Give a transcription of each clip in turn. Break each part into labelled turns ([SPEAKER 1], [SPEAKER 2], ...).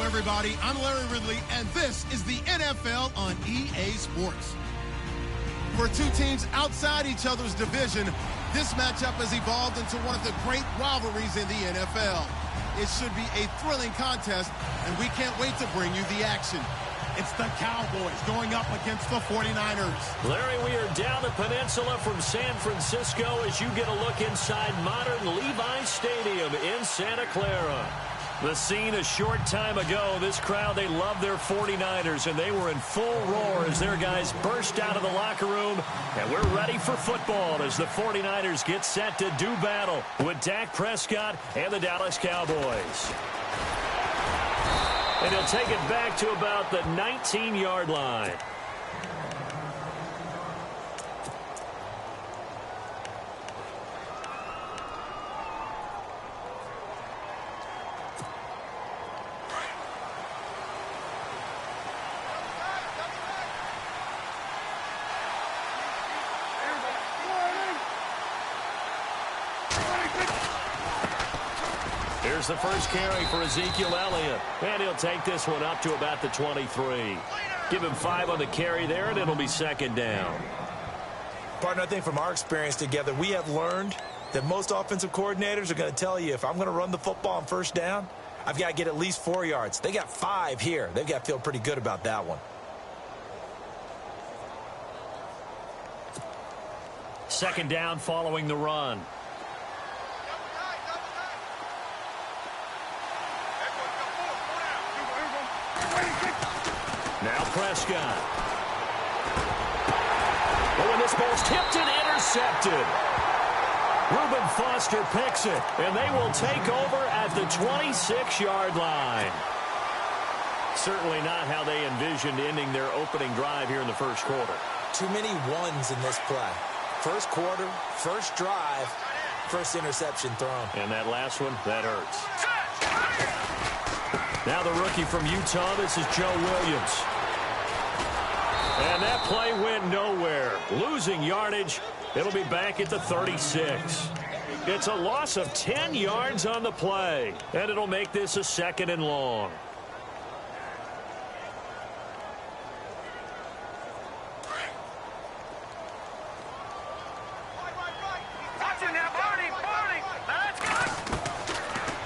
[SPEAKER 1] everybody. I'm Larry Ridley, and this is the NFL on EA Sports. For two teams outside each other's division, this matchup has evolved into one of the great rivalries in the NFL. It should be a thrilling contest, and we can't wait to bring you the action. It's the Cowboys going up against the 49ers.
[SPEAKER 2] Larry, we are down the peninsula from San Francisco as you get a look inside modern Levi's Stadium in Santa Clara. The scene a short time ago, this crowd, they love their 49ers, and they were in full roar as their guys burst out of the locker room. And we're ready for football as the 49ers get set to do battle with Dak Prescott and the Dallas Cowboys. And he'll take it back to about the 19-yard line. Here's the first carry for Ezekiel Elliott. And he'll take this one up to about the 23. Give him 5 on the carry there, and it'll be second down.
[SPEAKER 3] Partner, I think from our experience together, we have learned that most offensive coordinators are going to tell you, if I'm going to run the football on first down, I've got to get at least 4 yards. They got 5 here. They've got to feel pretty good about that one.
[SPEAKER 2] Second down following the run. Now Prescott. Oh, and this ball's tipped and intercepted. Reuben Foster picks it, and they will take over at the 26-yard line. Certainly not how they envisioned ending their opening drive here in the first quarter.
[SPEAKER 3] Too many ones in this play. First quarter, first drive, first interception thrown.
[SPEAKER 2] And that last one, that hurts. Now the rookie from Utah, this is Joe Williams. And that play went nowhere. Losing yardage. It'll be back at the 36. It's a loss of 10 yards on the play. And it'll make this a second and long.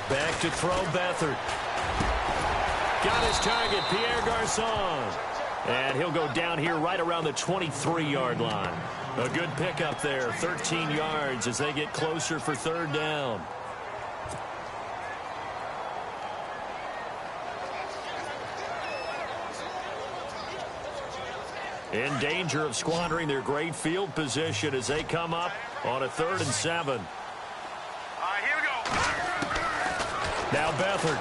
[SPEAKER 2] Back to throw Beathard. Got his target, Pierre Garçon. And he'll go down here right around the 23-yard line. A good pickup there, 13 yards as they get closer for third down. In danger of squandering their great field position as they come up on a 3rd and 7.
[SPEAKER 4] Here we go.
[SPEAKER 2] Now Beathard.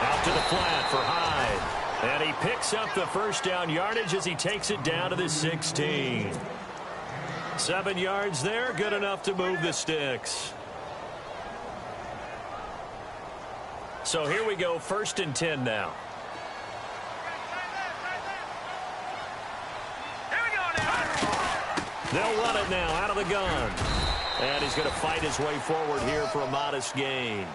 [SPEAKER 2] Out to the flat for Hyde. And he picks up the first down yardage as he takes it down to the 16. 7 yards there, good enough to move the sticks. So here we go, 1st and 10 now.
[SPEAKER 4] Here we go now.
[SPEAKER 2] They'll run it now out of the gun. And he's going to fight his way forward here for a modest gain.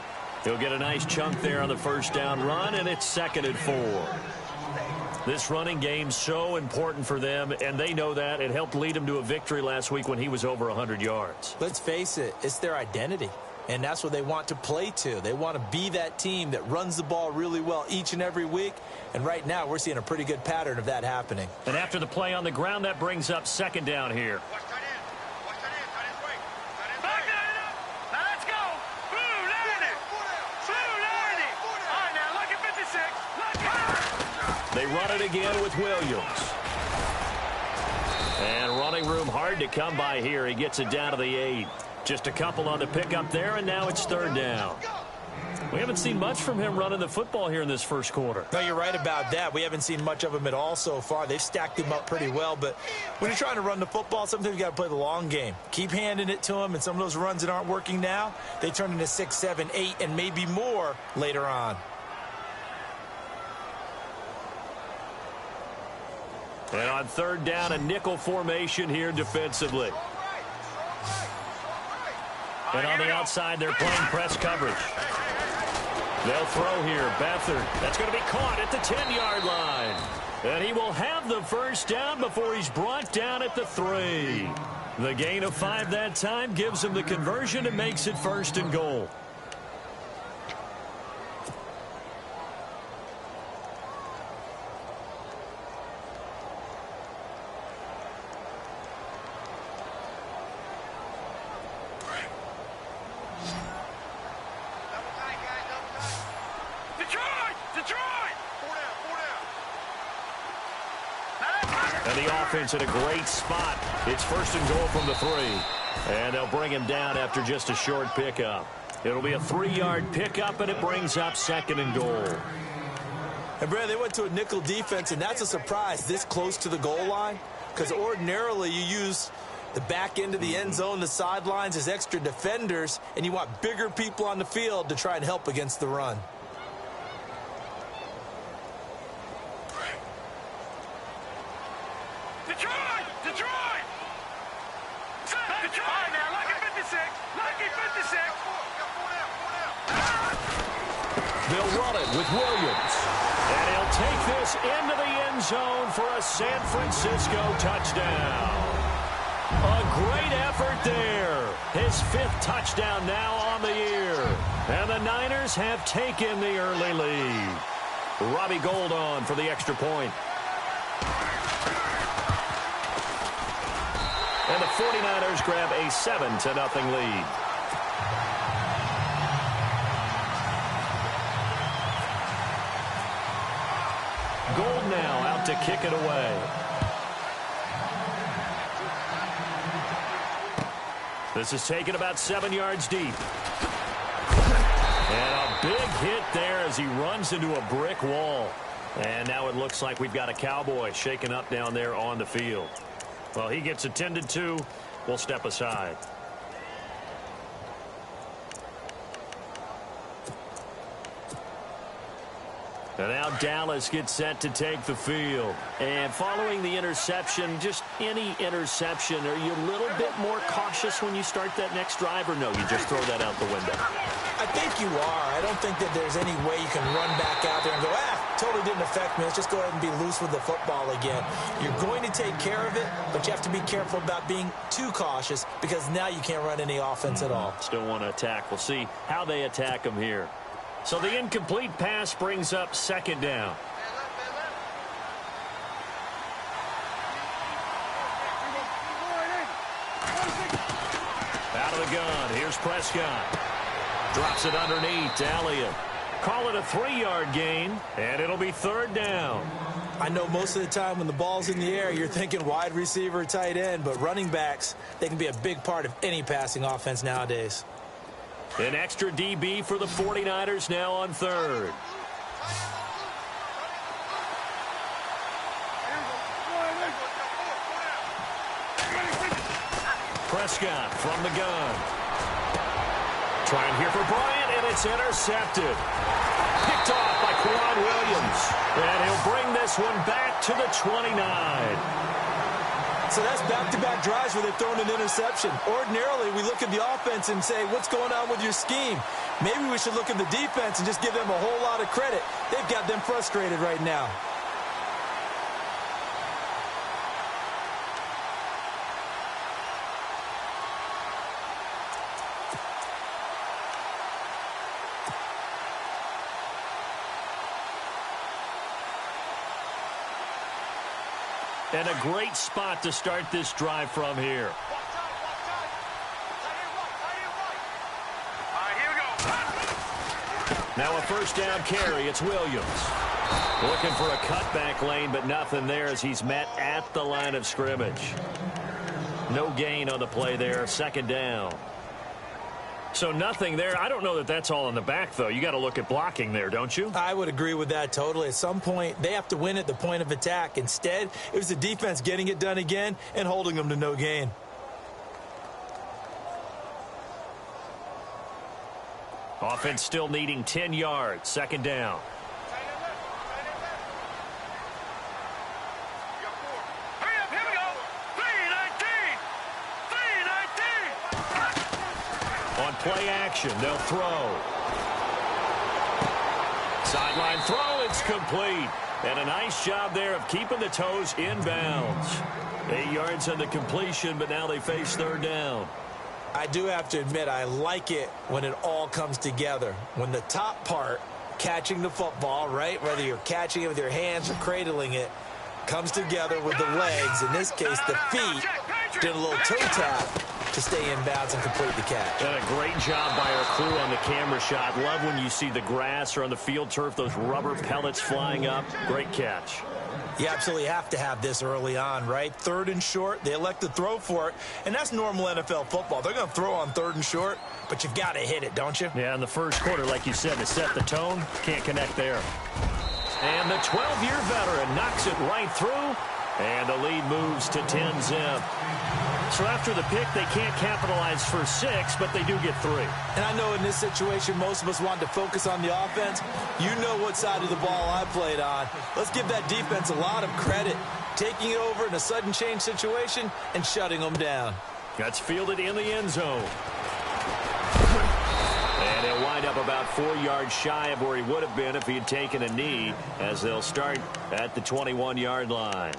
[SPEAKER 2] He'll get a nice chunk there on the first down run, and it's 2nd and 4. This running game's so important for them, and they know that. It helped lead him to a victory last week when he was over 100 yards.
[SPEAKER 3] Let's face it, it's their identity, and that's what they want to play to. They want to be that team that runs the ball really well each and every week, and right now we're seeing a pretty good pattern of that happening.
[SPEAKER 2] And after the play on the ground, that brings up 2nd down here. They run it again with Williams. And running room hard to come by here. He gets it down to the 8. Just a couple on the pickup there, and now it's 3rd down. We haven't seen much from him running the football here in this first quarter.
[SPEAKER 3] No, you're right about that. We haven't seen much of him at all so far. They've stacked him up pretty well, but when you're trying to run the football, sometimes you got to play the long game. Keep handing it to him, and some of those runs that aren't working now, they turn into 6, 7, 8, and maybe more later on.
[SPEAKER 2] And on 3rd down, a nickel formation here defensively. And on the outside, they're playing press coverage. They'll throw here. Beathard. That's going to be caught at the 10-yard line. And he will have the first down before he's brought down at the 3. The gain of 5 that time gives him the conversion and makes it 1st and goal. And the offense in a great spot. It's 1st and goal from the 3. And they'll bring him down after just a short pickup. It'll be a 3-yard pickup, and it brings up 2nd and goal.
[SPEAKER 3] And, Brad, they went to a nickel defense, and that's a surprise this close to the goal line. Because ordinarily you use the back end of the end zone, the sidelines as extra defenders, and you want bigger people on the field to try and help against the run.
[SPEAKER 2] They'll run it with Williams. And he'll take this into the end zone for a San Francisco touchdown. A great effort there. His 5th touchdown now on the year. And the Niners have taken the early lead. Robbie Gould on for the extra point. And the 49ers grab a 7-0 lead. Gould now out to kick it away. This is taken about 7 yards deep. And a big hit there as he runs into a brick wall. And now it looks like we've got a Cowboy shaken up down there on the field. Well, he gets attended to. We'll step aside. And now Dallas gets set to take the field. And following the interception, just any interception, are you a little bit more cautious when you start that next drive, or no, you just throw that out the window?
[SPEAKER 3] I think you are. I don't think that there's any way you can run back out there and go, totally didn't affect me. Let's just go ahead and be loose with the football again. You're going to take care of it, but you have to be careful about being too cautious because now you can't run any offense at all.
[SPEAKER 2] Still want to attack. We'll see how they attack him here. So the incomplete pass brings up 2nd down. Out of the gun. Here's Prescott. Drops it underneath to Elliott. Call it a 3-yard gain, and it'll be 3rd down.
[SPEAKER 3] I know most of the time when the ball's in the air, you're thinking wide receiver, tight end, but running backs, they can be a big part of any passing offense nowadays.
[SPEAKER 2] An extra DB for the 49ers now on 3rd. Prescott from the gun. Trying here for Bryant, and it's intercepted. Picked off by Quan Williams. And he'll bring this one back to the 29.
[SPEAKER 3] So that's back-to-back drives where they've thrown an interception. Ordinarily, we look at the offense and say, what's going on with your scheme? Maybe we should look at the defense and just give them a whole lot of credit. They've got them frustrated right now.
[SPEAKER 2] And a great spot to start this drive from here. Now a 1st down carry. It's Williams. Looking for a cutback lane, but nothing there as he's met at the line of scrimmage. No gain on the play there. 2nd down. So nothing there. I don't know that that's all in the back, though. You got to look at blocking there, don't you?
[SPEAKER 3] I would agree with that totally. At some point, they have to win at the point of attack. Instead, it was the defense getting it done again and holding them to no gain.
[SPEAKER 2] Offense still needing 10 yards. 2nd down. On play action, they'll throw. Sideline throw, it's complete. And a nice job there of keeping the toes in bounds. 8 yards on the completion, but now they face third down.
[SPEAKER 3] I do have to admit, I like it when it all comes together. When the top part, catching the football, right, whether you're catching it with your hands or cradling it, comes together with the legs, in this case the feet, did a little toe tap to stay in bounds and complete the catch.
[SPEAKER 2] And a great job by our crew on the camera shot. Love when you see the grass or on the field turf, those rubber pellets flying up. Great catch.
[SPEAKER 3] You absolutely have to have this early on, right? 3rd and short, they elect to throw for it, and that's normal NFL football. They're going to throw on 3rd and short, but you've got to hit it, don't you?
[SPEAKER 2] Yeah, in the first quarter, like you said, to set the tone, can't connect there. And the 12-year veteran knocks it right through, and the lead moves to 10-zip. So after the pick, they can't capitalize for 6, but they do get 3.
[SPEAKER 3] And I know in this situation, most of us wanted to focus on the offense. You know what side of the ball I played on. Let's give that defense a lot of credit, taking it over in a sudden change situation and shutting them down.
[SPEAKER 2] That's fielded in the end zone. And he'll wind up about 4 yards shy of where he would have been if he had taken a knee, as they'll start at the 21-yard line.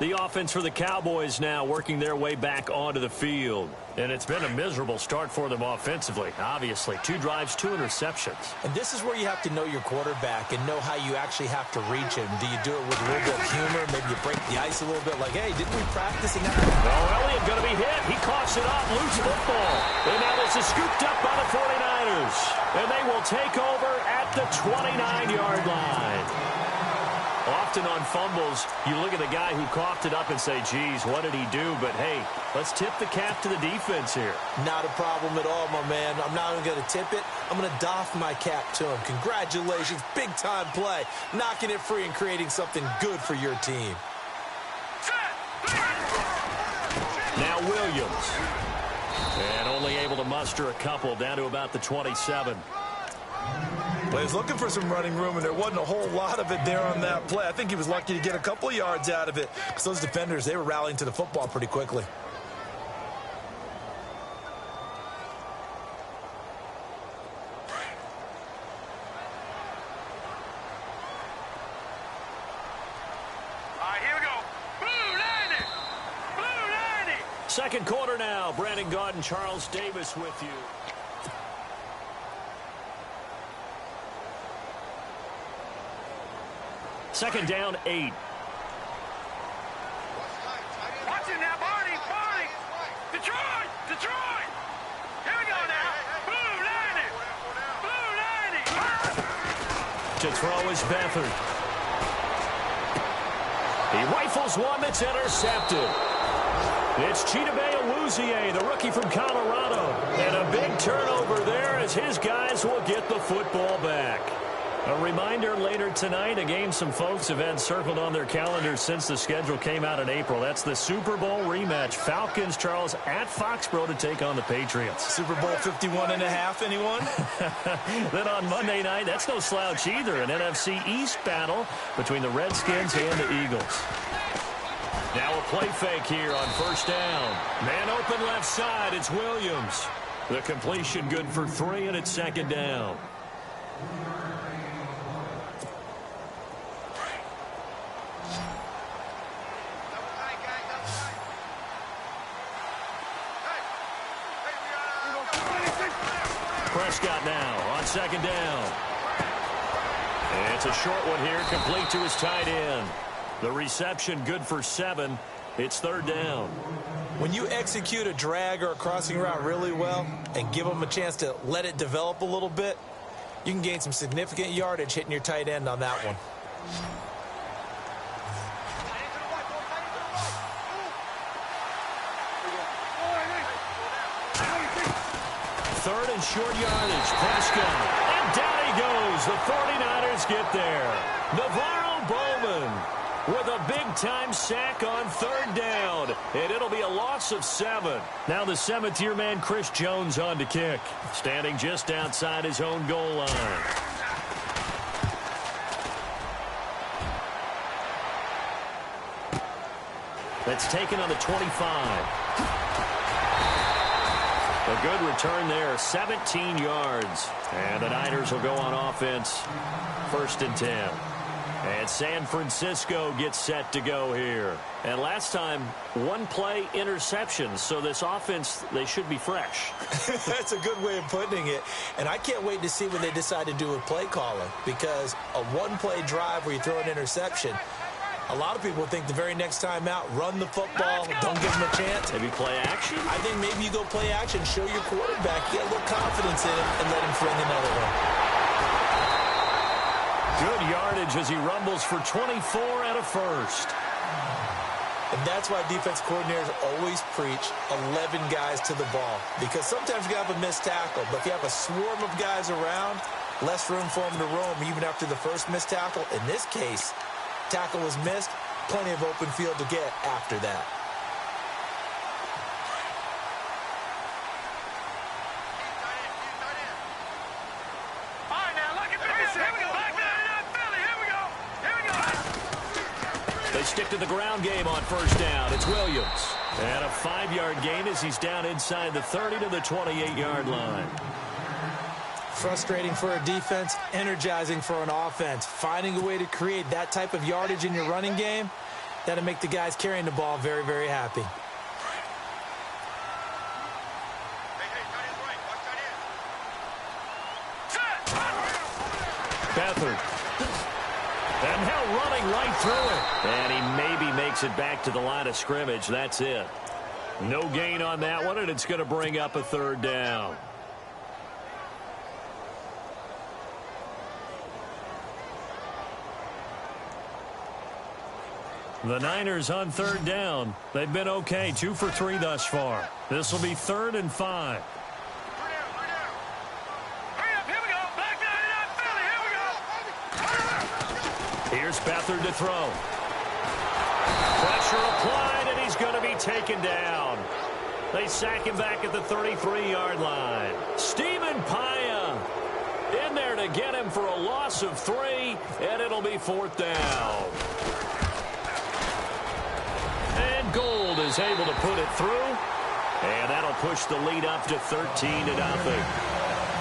[SPEAKER 2] The offense for the Cowboys now working their way back onto the field. And it's been a miserable start for them offensively, obviously. 2 drives, 2 interceptions.
[SPEAKER 3] And this is where you have to know your quarterback and know how you actually have to reach him. Do you do it with a little bit of humor? Maybe you break the ice a little bit like, hey, didn't we practice in that?
[SPEAKER 2] Oh, Elliott going to be hit. He coughs it up, loose football. And now this is scooped up by the 49ers. And they will take over at the 29-yard line. Often on fumbles, you look at the guy who coughed it up and say, geez, what did he do? But, hey, let's tip the cap to the defense here.
[SPEAKER 3] Not a problem at all, my man. I'm not even going to tip it. I'm going to doff my cap to him. Congratulations. Big-time play. Knocking it free and creating something good for your team.
[SPEAKER 2] Now Williams. And only able to muster a couple down to about the 27.
[SPEAKER 3] But he was looking for some running room, and there wasn't a whole lot of it there on that play. I think he was lucky to get a couple of yards out of it, because those defenders, they were rallying to the football pretty quickly.
[SPEAKER 4] All right, here we go. Blue 90. Blue 90.
[SPEAKER 2] Second quarter now. Brandon Gaudin and Charles Davis with you. Second down, 8.
[SPEAKER 4] Watch it now, Barney. Barney. Detroit. Detroit. Here we go now. Blue 90. Blue 90.
[SPEAKER 2] To throw is Beathard. He rifles one that's intercepted. It's Chidobe Awuzie, the rookie from Colorado. And a big turnover there as his guys will get the football back. A reminder later tonight, a game some folks have had circled on their calendars since the schedule came out in April. That's the Super Bowl rematch. Falcons, Charles, at Foxborough to take on the Patriots.
[SPEAKER 3] Super Bowl 51.5, anyone?
[SPEAKER 2] Then on Monday night, that's no slouch either. An NFC East battle between the Redskins and the Eagles. Now a play fake here on first down. Man open left side, it's Williams. The completion good for 3, and it's second down. Prescott now on second down. And it's a short one here, complete to his tight end. The reception good for 7. It's third down.
[SPEAKER 3] When you execute a drag or a crossing route really well and give them a chance to let it develop a little bit, you can gain some significant yardage hitting your tight end on that one.
[SPEAKER 2] Third and short yardage. Prescott. And down he goes. The 49ers get there. Navarro Bowman with a big-time sack on third down. And it'll be a loss of 7. Now the 7th-year man, Chris Jones, on to kick. Standing just outside his own goal line. That's taken on the 25. A good return there, 17 yards. And the Niners will go on offense, 1st and 10. And San Francisco gets set to go here. And last time, 1-play interception. So this offense, they should be fresh.
[SPEAKER 3] That's a good way of putting it. And I can't wait to see what they decide to do with play calling. Because a 1-play drive where you throw an interception, a lot of people think the very next time out, run the football, don't give them a chance.
[SPEAKER 2] Maybe play action?
[SPEAKER 3] I think maybe you go play action, show your quarterback, get a little confidence in him, and let him fling another one.
[SPEAKER 2] Good yardage as he rumbles for 24 and a first.
[SPEAKER 3] And that's why defense coordinators always preach 11 guys to the ball. Because sometimes you have a missed tackle, but if you have a swarm of guys around, less room for them to roam even after the first missed tackle. In this case, tackle was missed, plenty of open field to get after that.
[SPEAKER 2] They stick to the ground game on 1st down. It's Williams. And a 5-yard gain as he's down inside the 30 to the 28-yard line.
[SPEAKER 3] Frustrating for a defense, energizing for an offense. Finding a way to create that type of yardage in your running game, that'll make the guys carrying the ball very, very happy.
[SPEAKER 2] Beathard. And now running right through it. And he maybe makes it back to the line of scrimmage. That's it. No gain on that one, and it's going to bring up a 3rd down. The Niners on 3rd down. They've been okay, 2 for 3 thus far. This will be 3rd and 5. Here's Beathard to throw. Pressure applied, and he's going to be taken down. They sack him back at the 33-yard line. Stephen Paya in there to get him for a loss of 3, and it'll be 4th down. And Gold is able to put it through, and that'll push the lead up to 13-0.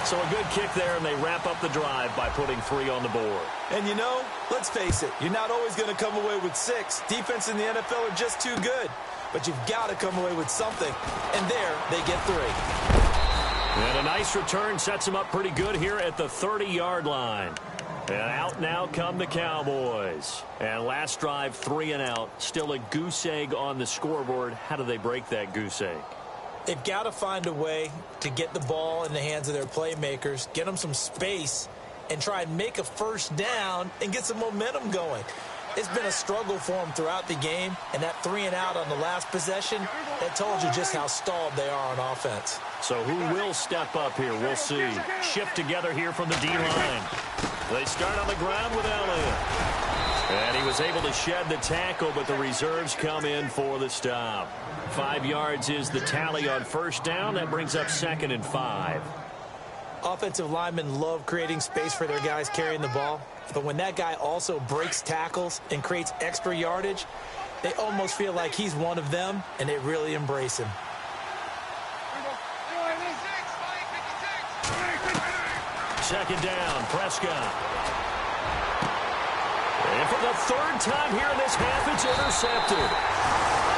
[SPEAKER 2] So a good kick there, and they wrap up the drive by putting 3 on the board.
[SPEAKER 3] And you know, let's face it, you're not always going to come away with 6. Defense in the NFL are just too good. But you've got to come away with something. And there, they get 3.
[SPEAKER 2] And a nice return sets them up pretty good here at the 30-yard line. And out now come the Cowboys. And last drive, 3 and out. Still a goose egg on the scoreboard. How do they break that goose egg?
[SPEAKER 3] They've got to find a way to get the ball in the hands of their playmakers, get them some space, and try and make a 1st down and get some momentum going. It's been a struggle for them throughout the game, and that 3 and out on the last possession, that told you just how stalled they are on offense.
[SPEAKER 2] So who will step up here? We'll see. Shift together here from the D-line. They start on the ground with Elliott. And he was able to shed the tackle, but the reserves come in for the stop. 5 yards is the tally on 1st down. That brings up 2nd and 5.
[SPEAKER 3] Offensive linemen love creating space for their guys carrying the ball. But when that guy also breaks tackles and creates extra yardage, they almost feel like he's one of them, and they really embrace him.
[SPEAKER 2] Second down, Prescott. And for the 3rd time here in this half, it's intercepted.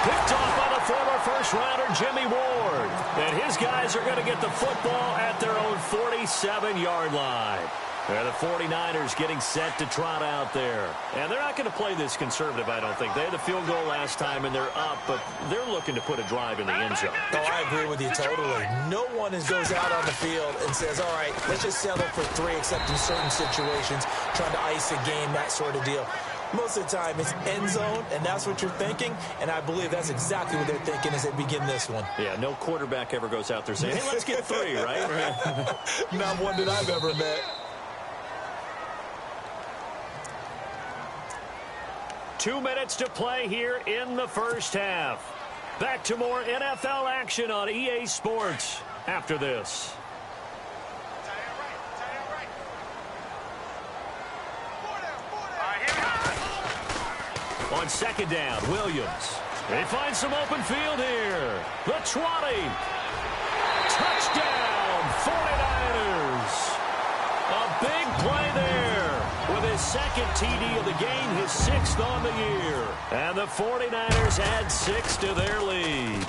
[SPEAKER 2] Picked off by the former first-rounder Jimmy Ward. And his guys are going to get the football at their own 47-yard line. And the 49ers getting set to trot out there. And they're not going to play this conservative, I don't think. They had the field goal last time, and they're up, but they're looking to put a drive in the end zone.
[SPEAKER 3] Oh, I agree with you totally. No one goes out on the field and says, all right, let's just settle for 3, except in certain situations, trying to ice a game, that sort of deal. Most of the time, it's end zone, and that's what you're thinking, and I believe that's exactly what they're thinking as they begin this one.
[SPEAKER 2] Yeah, no quarterback ever goes out there saying, hey, let's get 3, right?
[SPEAKER 3] Not one that I've ever met.
[SPEAKER 2] 2 minutes to play here in the first half. Back to more NFL action on EA Sports after this. On 2nd down, Williams. They find some open field here. The trotting. Touchdown! 49ers. A big play there with his second TD of the game, his 6th on the year. And the 49ers add 6 to their lead.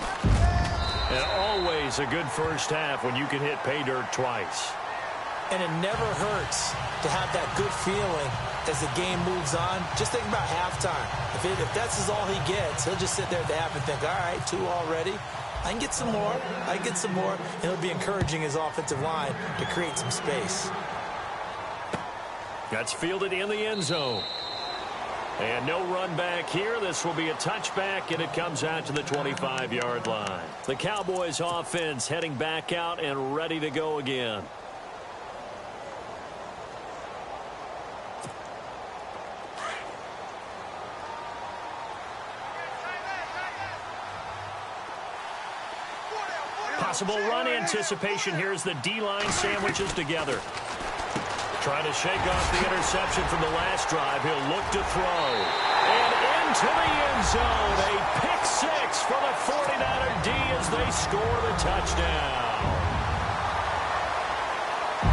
[SPEAKER 2] And always a good first half when you can hit pay dirt twice.
[SPEAKER 3] And it never hurts to have that good feeling as the game moves on. Just think about halftime. If that's all he gets, he'll just sit there at the half and think, all right, 2 already. I can get some more. I can get some more. And he'll be encouraging his offensive line to create some space.
[SPEAKER 2] That's fielded in the end zone. And no run back here. This will be a touchback, and it comes out to the 25-yard line. The Cowboys offense heading back out and ready to go again. Possible run anticipation. Here's the D-line sandwiches together. Trying to shake off the interception from the last drive. He'll look to throw. And into the end zone. A pick 6 for the 49er D as they score the touchdown.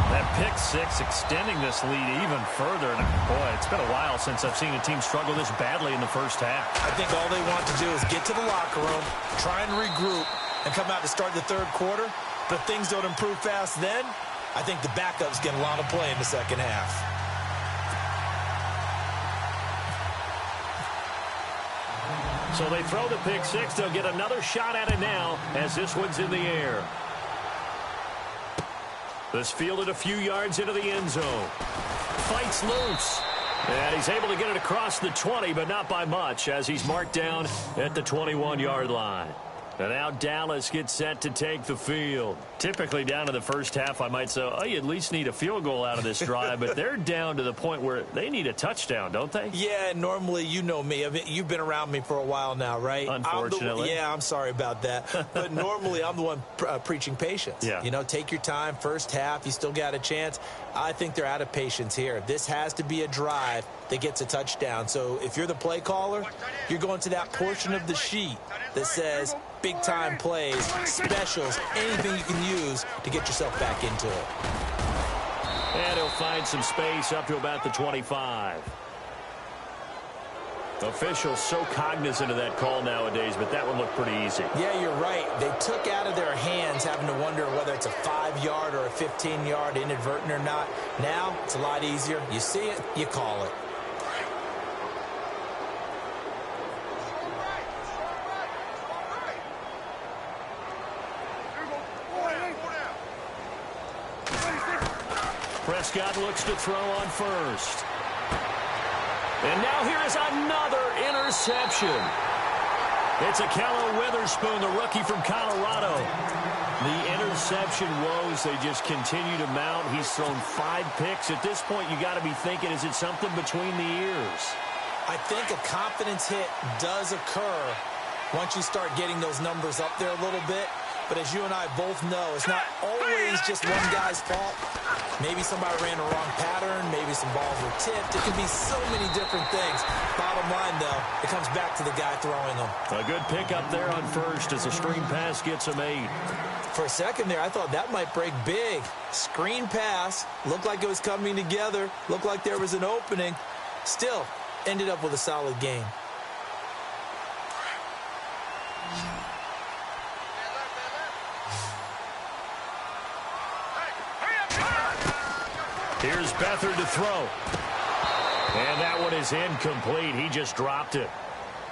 [SPEAKER 2] That pick 6 extending this lead even further. And boy, it's been a while since I've seen a team struggle this badly in the first half.
[SPEAKER 3] I think all they want to do is get to the locker room, try and regroup, and come out to start the third quarter. But things don't improve fast then. I think the backups get a lot of play in the second half.
[SPEAKER 2] So they throw the pick 6. They'll get another shot at it now as this one's in the air. This fielded a few yards into the end zone. Fights loose. And he's able to get it across the 20, but not by much as he's marked down at the 21-yard line. And now Dallas gets set to take the field. Typically down to the first half, I might say, oh, you at least need a field goal out of this drive. But they're down to the point where they need a touchdown, don't they?
[SPEAKER 3] Yeah, normally, you know me. I mean, you've been around me for a while now, right?
[SPEAKER 2] Unfortunately.
[SPEAKER 3] I'm sorry about that. But normally, I'm the one preaching patience.
[SPEAKER 2] Yeah.
[SPEAKER 3] You know, take your time. First half, you still got a chance. I think they're out of patience here. This has to be a drive that gets a touchdown. So if you're the play caller, you're going to that portion of the sheet that says big-time plays, specials, anything you can use to get yourself back into it.
[SPEAKER 2] And he'll find some space up to about the 25. Officials so cognizant of that call nowadays, but that one looked pretty easy.
[SPEAKER 3] Yeah, you're right. They took out of their hands having to wonder whether it's a 5-yard or a 15-yard inadvertent or not. Now, it's a lot easier. You see it, you call it.
[SPEAKER 2] Prescott looks to throw on first. And now here is another interception. It's Akello Witherspoon, the rookie from Colorado. The interception woes, they just continue to mount. He's thrown 5 picks. At this point, you got to be thinking, is it something between the ears?
[SPEAKER 3] I think a confidence hit does occur once you start getting those numbers up there a little bit. But as you and I both know, it's not always just one guy's fault. Maybe somebody ran the wrong pattern. Maybe some balls were tipped. It can be so many different things. Bottom line, though, it comes back to the guy throwing them.
[SPEAKER 2] A good pickup there on first as a screen pass gets him 8.
[SPEAKER 3] For a second there, I thought that might break big. Screen pass. Looked like it was coming together. Looked like there was an opening. Still, ended up with a solid game.
[SPEAKER 2] Here's Beathard to throw. And that one is incomplete. He just dropped it.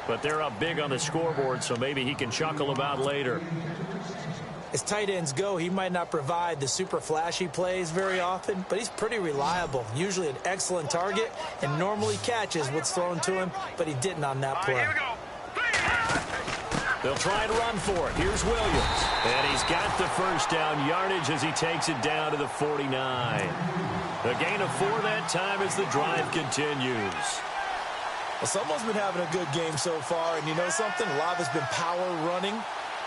[SPEAKER 2] But they're up big on the scoreboard, so maybe he can chuckle about later.
[SPEAKER 3] As tight ends go, he might not provide the super flashy plays very often, but he's pretty reliable. Usually an excellent target and normally catches what's thrown to him, but he didn't on that play.
[SPEAKER 2] They'll try and run for it. Here's Williams. And he's got the first down yardage as he takes it down to the 49. A gain of 4 that time as the drive continues.
[SPEAKER 3] Well, someone's been having a good game so far, and you know something? A lot of it's been power running.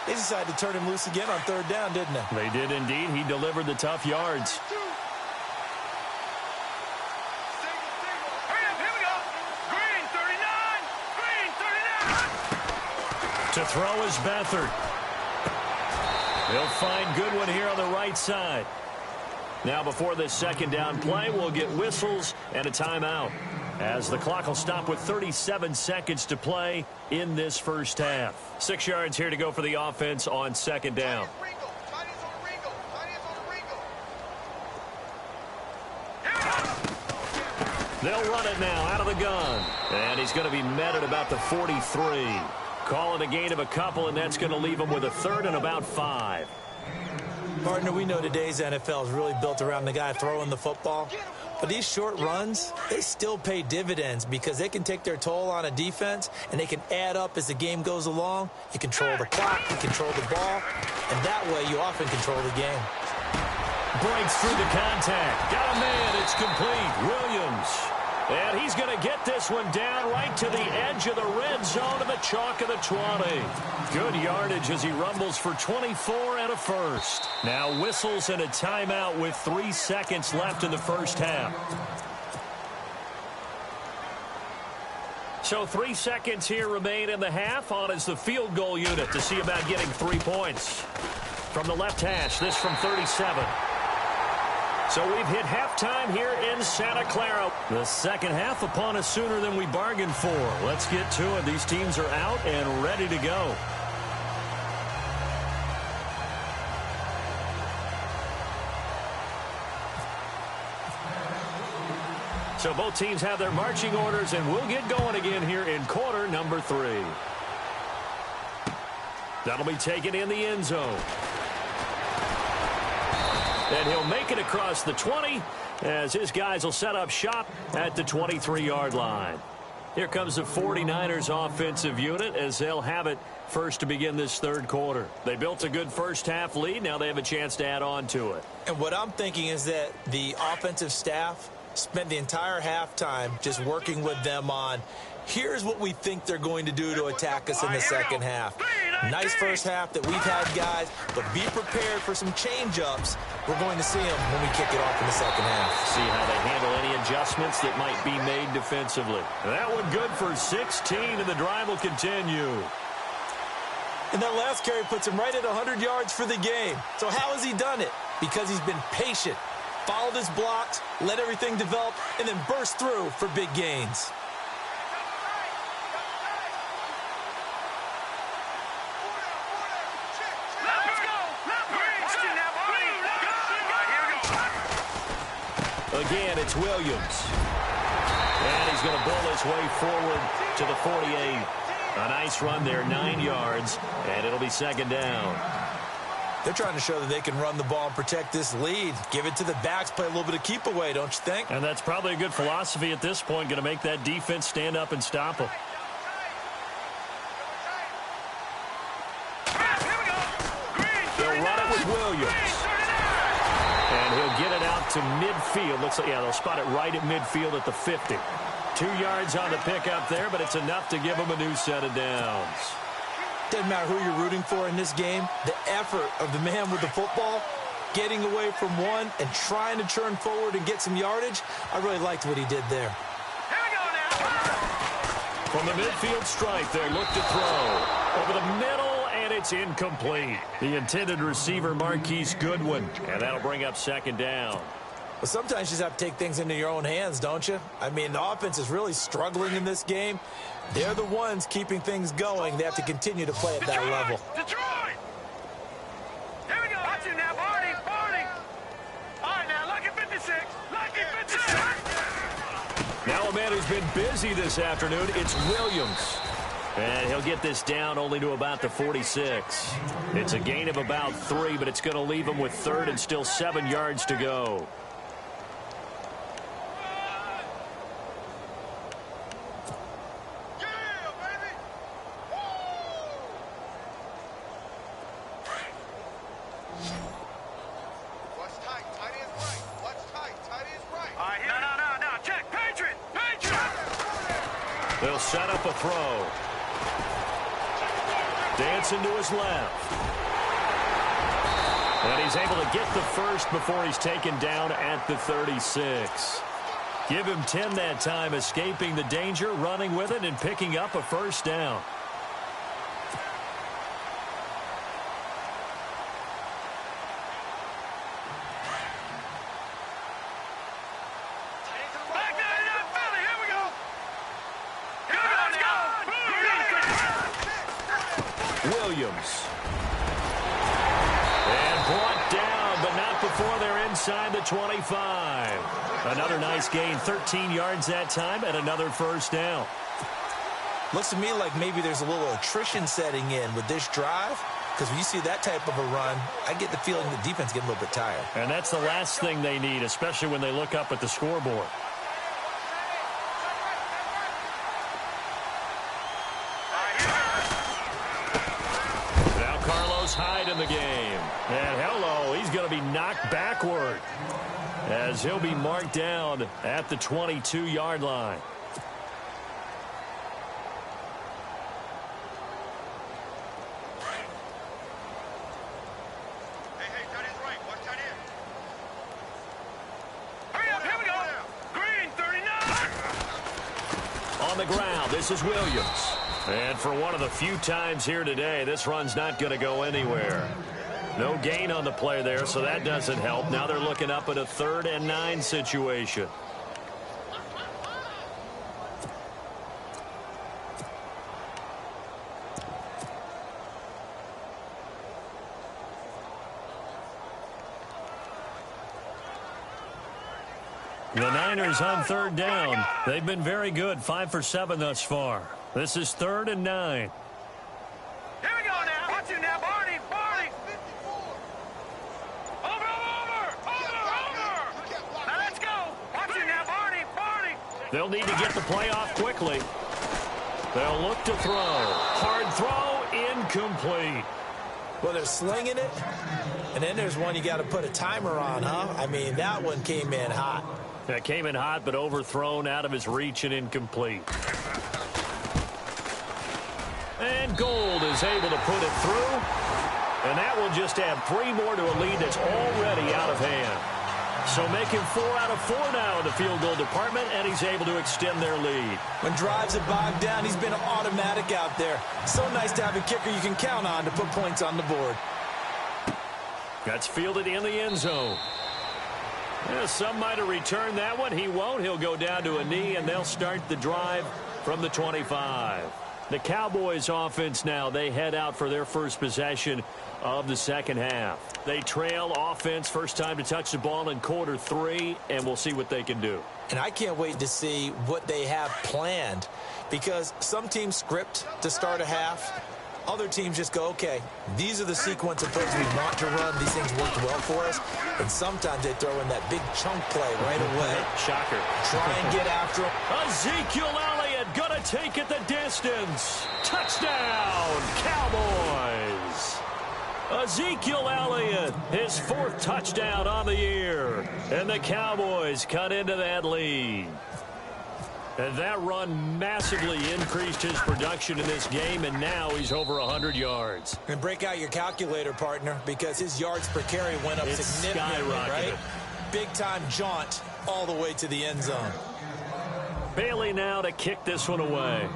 [SPEAKER 3] They decided to turn him loose again on 3rd down, didn't they?
[SPEAKER 2] They did indeed. He delivered the tough yards.
[SPEAKER 4] Here we go. Green 39. Green 39.
[SPEAKER 2] To throw is Beathard. He'll find Goodwin here on the right side. Now before this second down play, we'll get whistles and a timeout, as the clock will stop with 37 seconds to play in this first half. 6 yards here to go for the offense on second down. They'll run it now out of the gun. And he's going to be met at about the 43. Call it a gain of a couple, and that's going to leave him with a third and about 5.
[SPEAKER 3] Partner, we know today's NFL is really built around the guy throwing the football. But these short runs, they still pay dividends because they can take their toll on a defense, and they can add up as the game goes along. You control the clock, you control the ball, and that way you often control the game.
[SPEAKER 2] Breaks through the contact. Got a man. It's complete. Williams. And he's going to get this one down right to the edge of the red zone to the chalk of the 20. Good yardage as he rumbles for 24 and a first. Now whistles and a timeout with 3 seconds left in the first half. So 3 seconds here remain in the half. On is the field goal unit to see about getting 3 points. From the left hash, this from 37. So we've hit halftime here in Santa Clara. The second half upon us sooner than we bargained for. Let's get to it. These teams are out and ready to go. So both teams have their marching orders, and we'll get going again here in quarter number 3. That'll be taken in the end zone. And he'll make it across the 20 as his guys will set up shop at the 23-yard line. Here comes the 49ers offensive unit as they'll have it first to begin this third quarter. They built a good first half lead. Now they have a chance to add on to it.
[SPEAKER 3] And what I'm thinking is that the offensive staff spent the entire halftime just working with them on, here's what we think they're going to do to attack us in the second half. Nice first half that we've had, guys, but be prepared for some change-ups. We're going to see them when we kick it off in the second half.
[SPEAKER 2] See how they handle any adjustments that might be made defensively. That one good for 16, and the drive will continue.
[SPEAKER 3] And that last carry puts him right at 100 yards for the game. So how has he done it? Because he's been patient, followed his blocks, let everything develop, and then burst through for big gains.
[SPEAKER 2] Again, it's Williams. And he's going to bull his way forward to the 48. A nice run there, 9 yards, and it'll be second down.
[SPEAKER 3] They're trying to show that they can run the ball and protect this lead. Give it to the backs, play a little bit of keep away, don't you think?
[SPEAKER 2] And that's probably a good philosophy at this point, going to make that defense stand up and stop them. They'll run it with Williams. And he'll get it out to midfield. Looks like, yeah, they'll spot it right at midfield at the 50. 2 yards on the pickup there, but it's enough to give them a new set of downs.
[SPEAKER 3] Doesn't matter who you're rooting for in this game. The effort of the man with the football, getting away from one and trying to turn forward and get some yardage, I really liked what he did there.
[SPEAKER 2] From the midfield stripe, they look to throw. Over the middle, and it's incomplete. The intended receiver, Marquise Goodwin, and that'll bring up second down.
[SPEAKER 3] Well, sometimes you just have to take things into your own hands, don't you? I mean, the offense is really struggling in this game. They're the ones keeping things going. They have to continue to play at that level.
[SPEAKER 4] Detroit! Here we go. Watch it now, Barney. All right, now, lucky 56. Lucky 56.
[SPEAKER 2] Now a man who's been busy this afternoon, it's Williams. And he'll get this down only to about the 46. It's a gain of about 3, but it's going to leave him with third and still 7 yards to go. They'll set up a throw. Dancing to his left. And he's able to get the first before he's taken down at the 36. Give him 10 that time, escaping the danger, running with it, and picking up a first down. Williams. And brought down, but not before they're inside the 25. Another nice gain, 13 yards that time, and another first down.
[SPEAKER 3] Looks to me like maybe there's a little attrition setting in with this drive, because when you see that type of a run, I get the feeling the defense getting a little bit tired.
[SPEAKER 2] And that's the last thing they need, especially when they look up at the scoreboard. Now Carlos Hyde in the game. And hello, he's going to be knocked backward as he'll be marked down at the 22-yard line. On the ground, this is Williams. And for one of the few times here today, this run's not going to go anywhere. No gain on the play there, so that doesn't help. Now they're looking up at a 3rd and 9 situation. The Niners on 3rd down. They've been very good, 5 for 7 thus far. This is 3rd and 9.
[SPEAKER 4] Here we go now. Watch it now, Barney. Over. Now let's go. Watch it now, Barney.
[SPEAKER 2] They'll need to get the play off quickly. They'll look to throw. Hard throw, incomplete.
[SPEAKER 3] Well, they're slinging it, and then there's one you got to put a timer on, huh? I mean, that one came in hot.
[SPEAKER 2] That came in hot, but overthrown out of his reach and incomplete. And Gold is able to put it through. And that will just add 3 more to a lead that's already out of hand. So making 4 out of 4 now in the field goal department, and he's able to extend their lead.
[SPEAKER 3] When drives are bogged down, he's been automatic out there. So nice to have a kicker you can count on to put points on the board.
[SPEAKER 2] That's fielded in the end zone. Yeah, some might have returned that one. He won't. He'll go down to a knee, and they'll start the drive from the 25. The Cowboys offense now, they head out for their first possession of the second half. They trail offense, first time to touch the ball in quarter 3, and we'll see what they can do.
[SPEAKER 3] And I can't wait to see what they have planned, because some teams script to start a half. Other teams just go, okay, these are the sequence of plays we want to run. These things worked well for us. And sometimes they throw in that big chunk play right away.
[SPEAKER 2] Shocker.
[SPEAKER 3] Try and get after him.
[SPEAKER 2] Ezekiel Elliott going to take it the distance. Touchdown, Cowboys. Ezekiel Elliott, his 4th touchdown on the year. And the Cowboys cut into that lead. And that run massively increased his production in this game, and now he's over 100 yards.
[SPEAKER 3] And break out your calculator, partner, because his yards per carry went up significantly, right? Big-time jaunt all the way to the end zone.
[SPEAKER 2] Bailey now to kick this one away.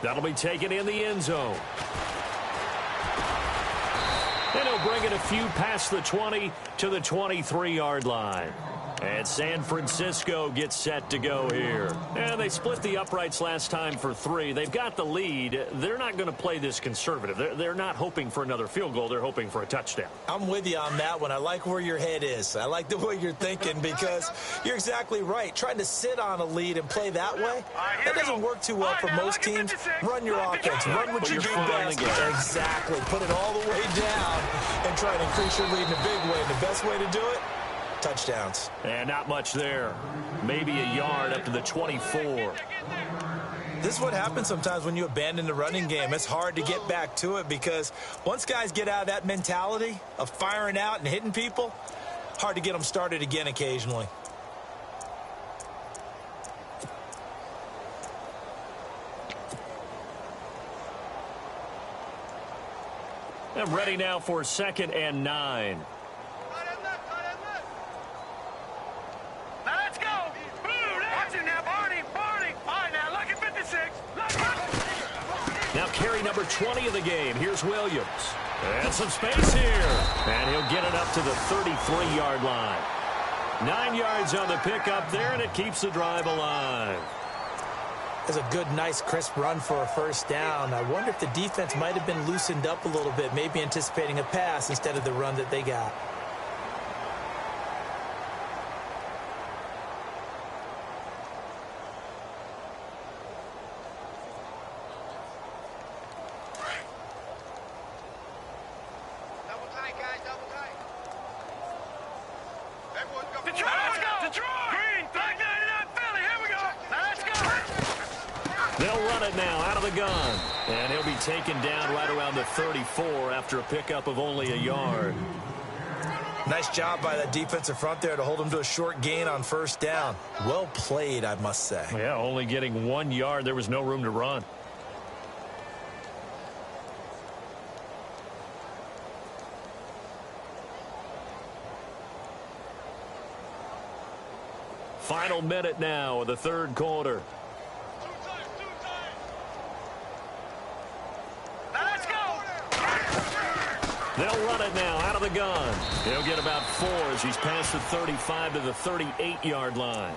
[SPEAKER 2] That'll be taken in the end zone. And he'll bring it a few past the 20 to the 23-yard line. And San Francisco gets set to go here. And they split the uprights last time for 3. They've got the lead. They're not going to play this conservative. They're not hoping for another field goal. They're hoping for a touchdown.
[SPEAKER 3] I'm with you on that one. I like where your head is. I like the way you're thinking, because you're exactly right. Trying to sit on a lead and play that way, that doesn't work too well for most teams. Run your offense. Run what you do best. Exactly. Put it all the way down and try to increase your lead in a big way. And the best way to do it, touchdowns.
[SPEAKER 2] And not much there. Maybe a yard up to the 24.
[SPEAKER 3] This is what happens sometimes when you abandon the running game. It's hard to get back to it, because once guys get out of that mentality of firing out and hitting people, hard to get them started again occasionally.
[SPEAKER 2] And ready now for 2nd and 9. Now carry number 20 of the game. Here's Williams. And some space here. And he'll get it up to the 33-yard line. 9 yards on the pickup there, and it keeps the drive alive.
[SPEAKER 3] It's a good, nice, crisp run for a first down. I wonder if the defense might have been loosened up a little bit, maybe anticipating a pass instead of the run that they got.
[SPEAKER 2] They'll run it now out of the gun. And he'll be taken down right around the 34 after a pickup of only a yard.
[SPEAKER 3] Nice job by that defensive front there to hold him to a short gain on first down. Well played, I must say.
[SPEAKER 2] Yeah, only getting 1 yard. There was no room to run. Final minute now of the third quarter. They'll run it now out of the gun. He'll get about 4 as he's past the 35 to the 38-yard line.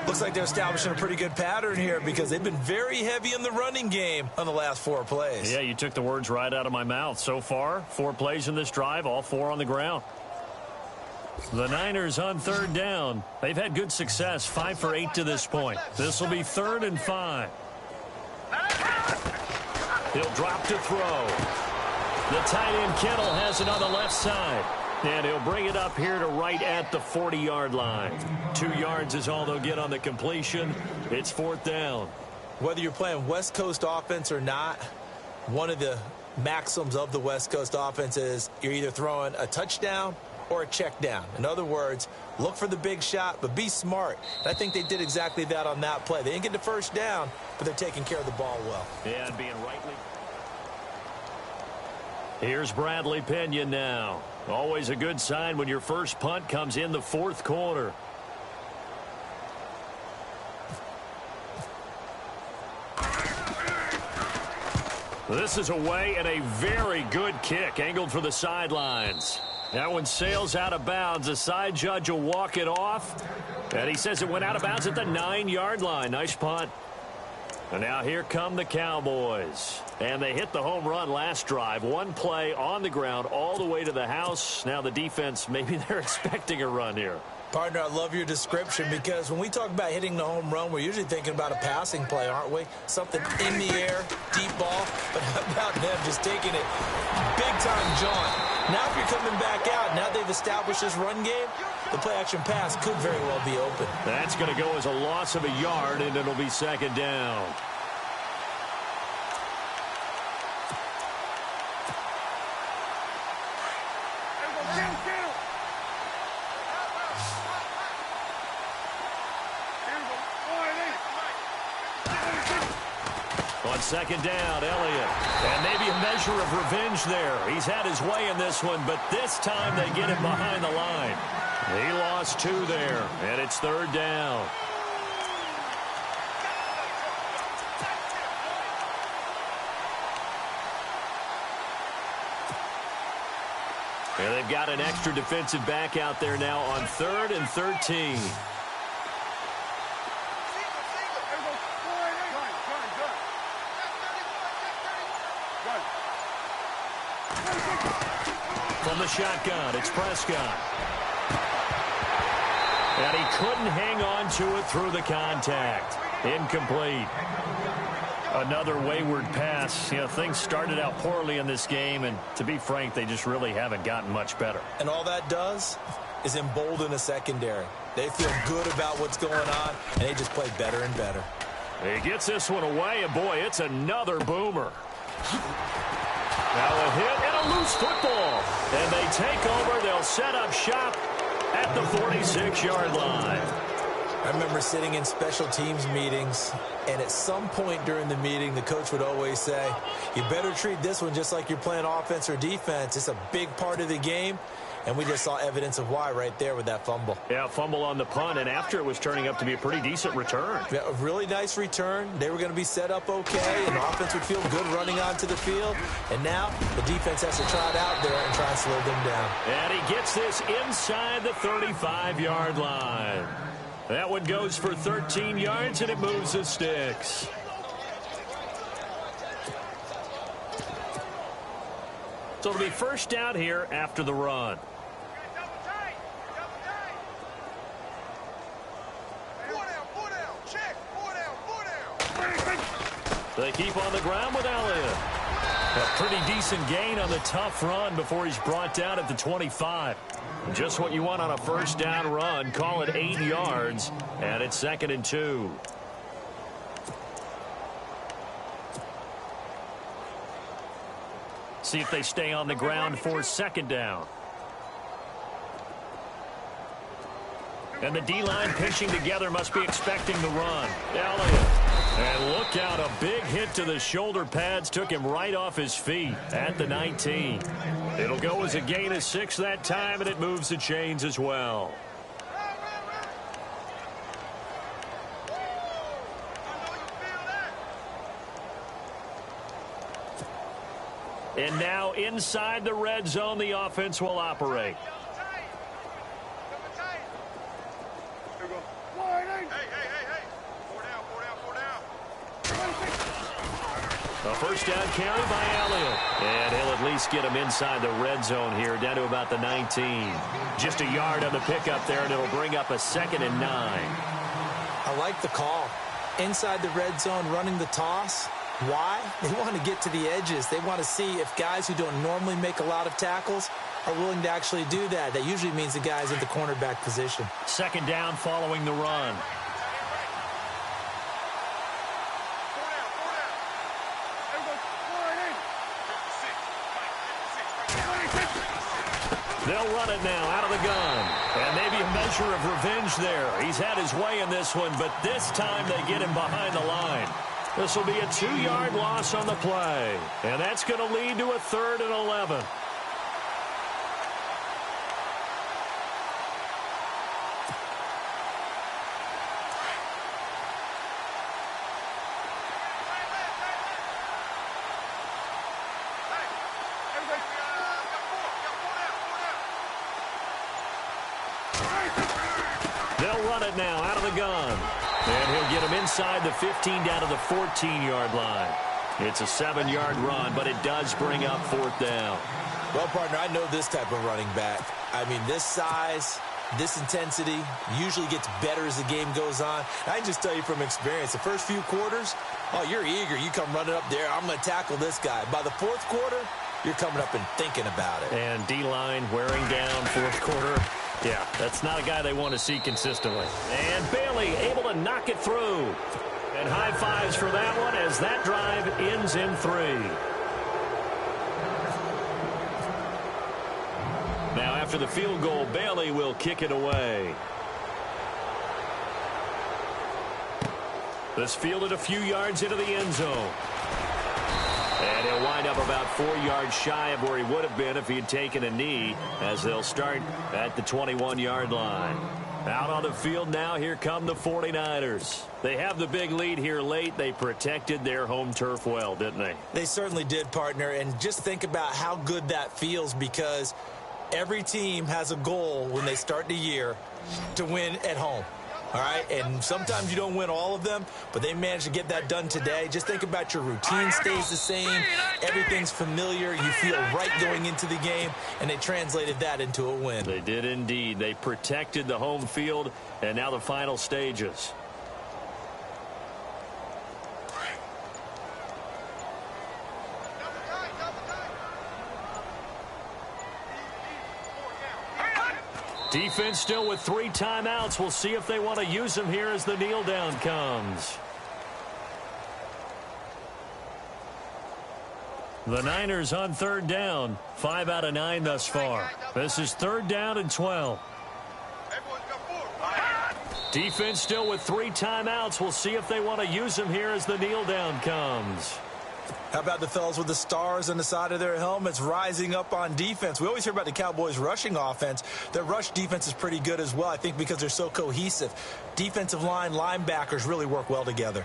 [SPEAKER 3] Looks like they're establishing a pretty good pattern here because they've been very heavy in the running game on the last 4 plays.
[SPEAKER 2] Yeah, you took the words right out of my mouth. So far, 4 plays in this drive, all 4 on the ground. The Niners on third down. They've had good success, 5 for 8 to this point. This will be 3rd and 5. He'll drop to throw. The tight end Kittle has it on the left side. And he'll bring it up here to right at the 40-yard line. 2 yards is all they'll get on the completion. It's 4th down.
[SPEAKER 3] Whether you're playing West Coast offense or not, one of the maxims of the West Coast offense is you're either throwing a touchdown or a check down. In other words, look for the big shot, but be smart. And I think they did exactly that on that play. They didn't get the first down, but they're taking care of the ball well.
[SPEAKER 2] Yeah, and being rightly. Here's Bradley Pinion now. Always a good sign when your first punt comes in the 4th quarter. This is away and a very good kick angled for the sidelines. That one sails out of bounds. The side judge will walk it off. And he says it went out of bounds at the 9-yard line. Nice punt. And now here come the Cowboys. And they hit the home run last drive. 1 play on the ground all the way to the house. Now the defense, maybe they're expecting a run here.
[SPEAKER 3] Partner, I love your description because when we talk about hitting the home run, we're usually thinking about a passing play, aren't we? Something in the air, deep ball. But how about them just taking it big-time jaunt? Now if you're coming back out, now they've established this run game, the play-action pass could very well be open.
[SPEAKER 2] That's going to go as a loss of a yard, and it'll be 2nd down. On 2nd down, Elliott. And maybe a measure of revenge there. He's had his way in this one, but this time they get him behind the line. He lost 2 there, and it's 3rd down. And they've got an extra defensive back out there now on 3rd and 13. From the shotgun, it's Prescott. And he couldn't hang on to it through the contact. Incomplete. Another wayward pass. You know, things started out poorly in this game, and to be frank, they just really haven't gotten much better.
[SPEAKER 3] And all that does is embolden a secondary. They feel good about what's going on, and they just play better and better.
[SPEAKER 2] He gets this one away, and boy, it's another boomer. Now a hit and a loose football. And they take over. They'll set up shop at the 46-yard line.
[SPEAKER 3] I remember sitting in special teams meetings, and at some point during the meeting, the coach would always say, you better treat this one just like you're playing offense or defense. It's a big part of the game, and we just saw evidence of why right there with that fumble.
[SPEAKER 2] Yeah, fumble on the punt, and after it was turning up to be a pretty decent return.
[SPEAKER 3] Yeah, a really nice return. They were going to be set up okay, and the offense would feel good running onto the field. And now the defense has to try it out there and try and slow them down.
[SPEAKER 2] And he gets this inside the 35-yard line. That one goes for 13 yards, and it moves the sticks. So it'll be first down here after the run. They keep on the ground with Elliott. A pretty decent gain on the tough run before he's brought down at the 25. Just what you want on a first down run. Call it 8 yards, and it's 2nd and 2. See if they stay on the ground for 2nd down. And the D-line pinching together, must be expecting the run. Elliott. And look out, a big hit to the shoulder pads took him right off his feet at the 19. It'll go as a gain of 6 that time, and it moves the chains as well. And now inside the red zone, the offense will operate. A first down carry by Elliott. And he'll at least get him inside the red zone here, down to about the 19. Just a yard on the pickup there, and it'll bring up a 2nd and 9.
[SPEAKER 3] I like the call. Inside the red zone, running the toss. Why? They want to get to the edges. They want to see if guys who don't normally make a lot of tackles are willing to actually do that. That usually means the guys at the cornerback position.
[SPEAKER 2] 2nd down following the run. They'll run it now out of the gun. And maybe a measure of revenge there. He's had his way in this one, but this time they get him behind the line. This will be a 2-yard loss on the play. And that's going to lead to a 3rd and 11. They'll run it now out of the gun. And he'll get him inside the 15 down to the 14-yard line. It's a 7-yard run, but it does bring up 4th down.
[SPEAKER 3] Well, partner, I know this type of running back. I mean, this size, this intensity usually gets better as the game goes on. I can just tell you from experience, the first few quarters, oh, you're eager. You come running up there, I'm going to tackle this guy. By the 4th quarter, you're coming up and thinking about it.
[SPEAKER 2] And D-line wearing down 4th quarter. Yeah, that's not a guy they want to see consistently. And Bailey able to knock it through. And high fives for that one as that drive ends in 3. Now after the field goal, Bailey will kick it away. This fielded a few yards into the end zone. And he'll wind up about 4 yards shy of where he would have been if he had taken a knee, as they'll start at the 21-yard line. Out on the field now, here come the 49ers. They have the big lead here late. They protected their home turf well, didn't they?
[SPEAKER 3] They certainly did, partner. And just think about how good that feels, because every team has a goal when they start the year to win at home. All right, and sometimes you don't win all of them, but they managed to get that done today. Just think about your routine stays the same. Everything's familiar. You feel right going into the game, and they translated that into a win.
[SPEAKER 2] They did indeed. They protected the home field, and now the final stages. Defense still with 3 timeouts. We'll see if they want to use them here as the kneel down comes. The Niners on 3rd down. 5 out of 9 thus far. This is 3rd down and 12. Defense still with 3 timeouts. We'll see if they want to use them here as the kneel down comes.
[SPEAKER 3] How about the fellas with the stars on the side of their helmets rising up on defense? We always hear about the Cowboys' rushing offense. Their rush defense is pretty good as well, I think, because they're so cohesive. Defensive line, linebackers really work well together.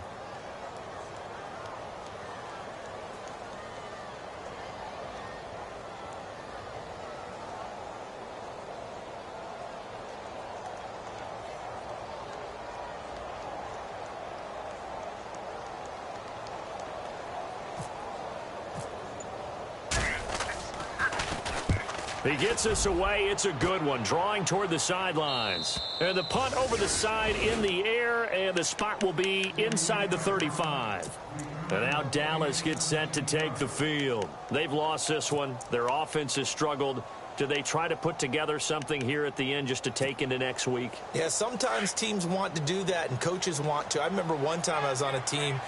[SPEAKER 2] He gets us away. It's a good one. Drawing toward the sidelines. And the punt over the side in the air, and the spot will be inside the 35. And now Dallas gets set to take the field. They've lost this one. Their offense has struggled. Do they try to put together something here at the end just to take into next week?
[SPEAKER 3] Yeah, sometimes teams want to do that, and coaches want to. I remember one time I was on a team,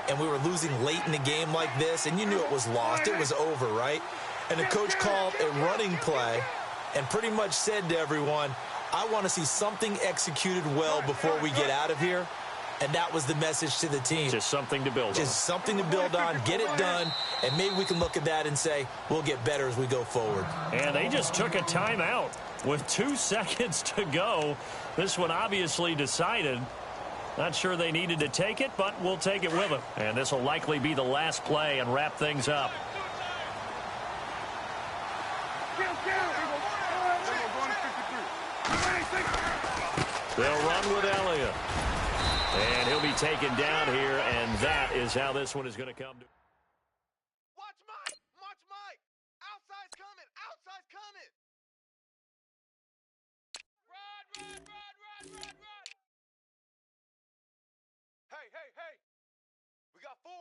[SPEAKER 3] and we were losing late in the game like this, and you knew it was lost. It was over, right? And the coach called a running play and pretty much said to everyone, I want to see something executed well before we get out of here. And that was the message to the team.
[SPEAKER 2] Just something to build on.
[SPEAKER 3] Just something to build on, get it done, and maybe we can look at that and say, we'll get better as we go forward.
[SPEAKER 2] And they just took a timeout with 2 seconds to go. This one obviously decided. Not sure they needed to take it, but we'll take it with them. And this will likely be the last play and wrap things up. They'll run with Elliott. And he'll be taken down here, and that is how this one is going to come to.
[SPEAKER 4] Watch Mike! Watch Mike! Outside's coming! Outside's coming! Run! Hey! We got 4.